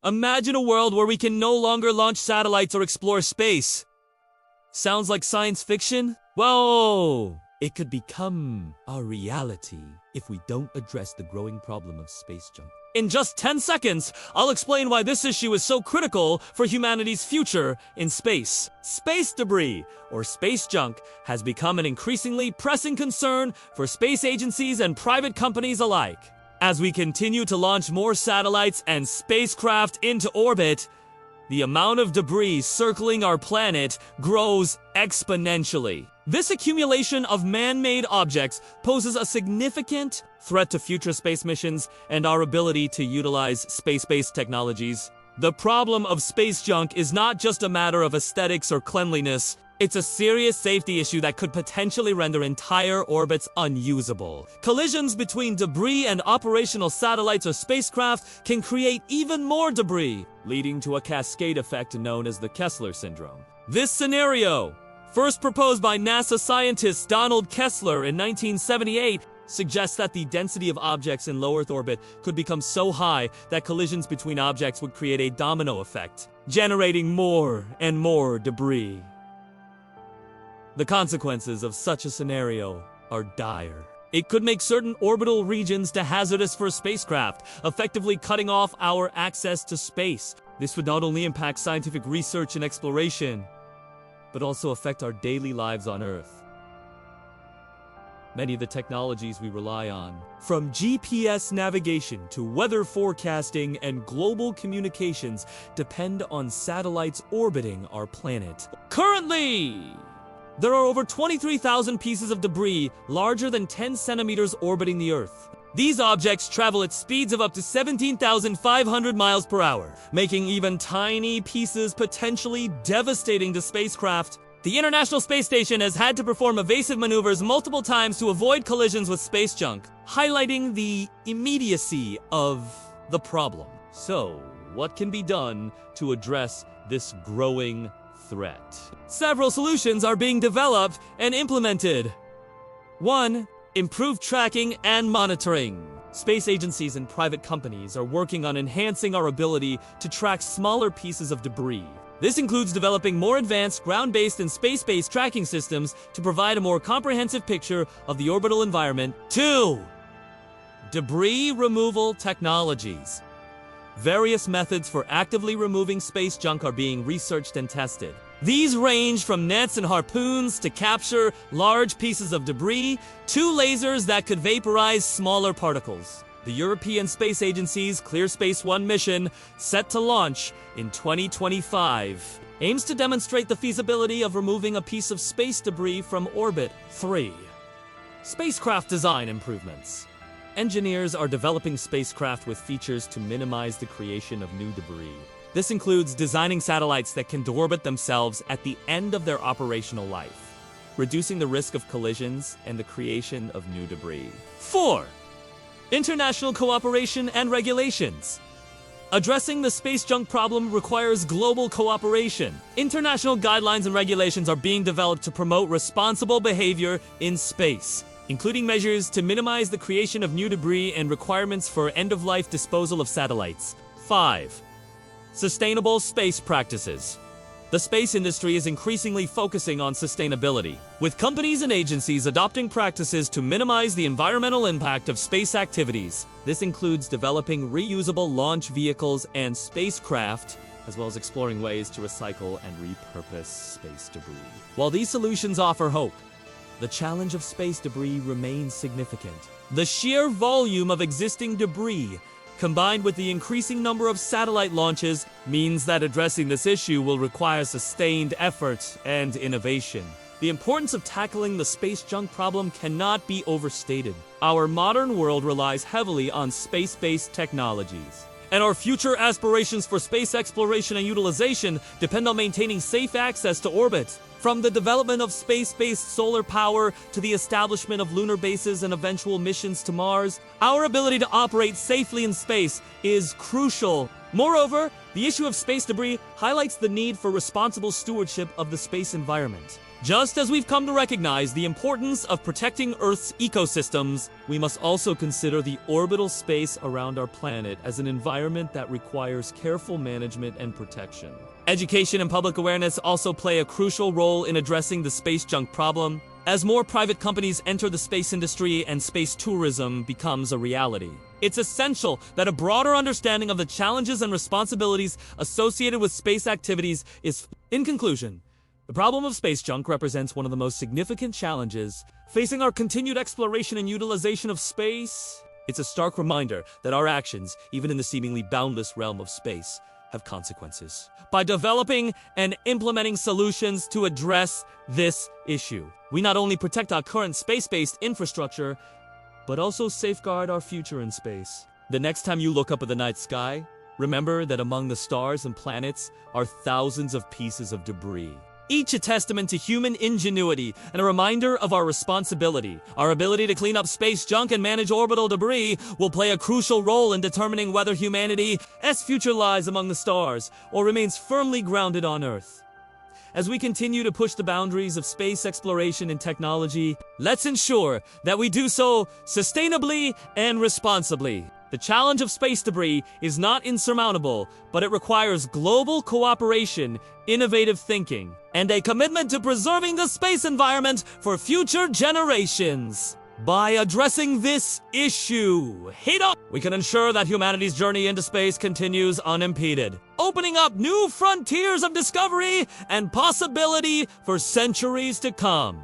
Imagine a world where we can no longer launch satellites or explore space. Sounds like science fiction? Whoa! It could become a reality if we don't address the growing problem of space junk. In just 10 seconds, I'll explain why this issue is so critical for humanity's future in space. Space debris, or space junk, has become an increasingly pressing concern for space agencies and private companies alike. As we continue to launch more satellites and spacecraft into orbit, the amount of debris circling our planet grows exponentially. This accumulation of man-made objects poses a significant threat to future space missions and our ability to utilize space-based technologies. The problem of space junk is not just a matter of aesthetics or cleanliness. It's a serious safety issue that could potentially render entire orbits unusable. Collisions between debris and operational satellites or spacecraft can create even more debris, leading to a cascade effect known as the Kessler syndrome. This scenario, first proposed by NASA scientist Donald Kessler in 1978, suggests that the density of objects in low Earth orbit could become so high that collisions between objects would create a domino effect, generating more and more debris. The consequences of such a scenario are dire. It could make certain orbital regions too hazardous for spacecraft, effectively cutting off our access to space. This would not only impact scientific research and exploration, but also affect our daily lives on Earth. Many of the technologies we rely on, from GPS navigation to weather forecasting and global communications, depend on satellites orbiting our planet. Currently, there are over 23,000 pieces of debris larger than 10 centimeters orbiting the Earth. These objects travel at speeds of up to 17,500 miles per hour, making even tiny pieces potentially devastating to spacecraft. The International Space Station has had to perform evasive maneuvers multiple times to avoid collisions with space junk, highlighting the immediacy of the problem. So, what can be done to address this growing threat? Several solutions are being developed and implemented. 1. Improved tracking and monitoring. Space agencies and private companies are working on enhancing our ability to track smaller pieces of debris. This includes developing more advanced ground-based and space-based tracking systems to provide a more comprehensive picture of the orbital environment. 2. Debris removal technologies. Various methods for actively removing space junk are being researched and tested. These range from nets and harpoons to capture large pieces of debris to lasers that could vaporize smaller particles. The European Space Agency's Clear Space One mission, set to launch in 2025, aims to demonstrate the feasibility of removing a piece of space debris from orbit. 3. Spacecraft design improvements. Engineers are developing spacecraft with features to minimize the creation of new debris. This includes designing satellites that can deorbit themselves at the end of their operational life, reducing the risk of collisions and the creation of new debris. 4. International cooperation and regulations. Addressing the space junk problem requires global cooperation. International guidelines and regulations are being developed to promote responsible behavior in space, including measures to minimize the creation of new debris and requirements for end-of-life disposal of satellites. 5. Sustainable space practices. The space industry is increasingly focusing on sustainability, with companies and agencies adopting practices to minimize the environmental impact of space activities. This includes developing reusable launch vehicles and spacecraft, as well as exploring ways to recycle and repurpose space debris. While these solutions offer hope, the challenge of space debris remains significant. The sheer volume of existing debris, combined with the increasing number of satellite launches, means that addressing this issue will require sustained effort and innovation. The importance of tackling the space junk problem cannot be overstated. Our modern world relies heavily on space-based technologies, and our future aspirations for space exploration and utilization depend on maintaining safe access to orbit. From the development of space-based solar power to the establishment of lunar bases and eventual missions to Mars, our ability to operate safely in space is crucial. Moreover, the issue of space debris highlights the need for responsible stewardship of the space environment. Just as we've come to recognize the importance of protecting Earth's ecosystems, we must also consider the orbital space around our planet as an environment that requires careful management and protection. Education and public awareness also play a crucial role in addressing the space junk problem, as more private companies enter the space industry and space tourism becomes a reality. It's essential that a broader understanding of the challenges and responsibilities associated with space activities is. In conclusion, the problem of space junk represents one of the most significant challenges facing our continued exploration and utilization of space. It's a stark reminder that our actions, even in the seemingly boundless realm of space, have consequences. By developing and implementing solutions to address this issue, we not only protect our current space-based infrastructure, but also safeguard our future in space. The next time you look up at the night sky, remember that among the stars and planets are thousands of pieces of debris, each a testament to human ingenuity and a reminder of our responsibility. Our ability to clean up space junk and manage orbital debris will play a crucial role in determining whether humanity's future lies among the stars or remains firmly grounded on Earth. As we continue to push the boundaries of space exploration and technology, let's ensure that we do so sustainably and responsibly. The challenge of space debris is not insurmountable, but it requires global cooperation, innovative thinking, and a commitment to preserving the space environment for future generations. By addressing this issue head-on, we can ensure that humanity's journey into space continues unimpeded, opening up new frontiers of discovery and possibility for centuries to come.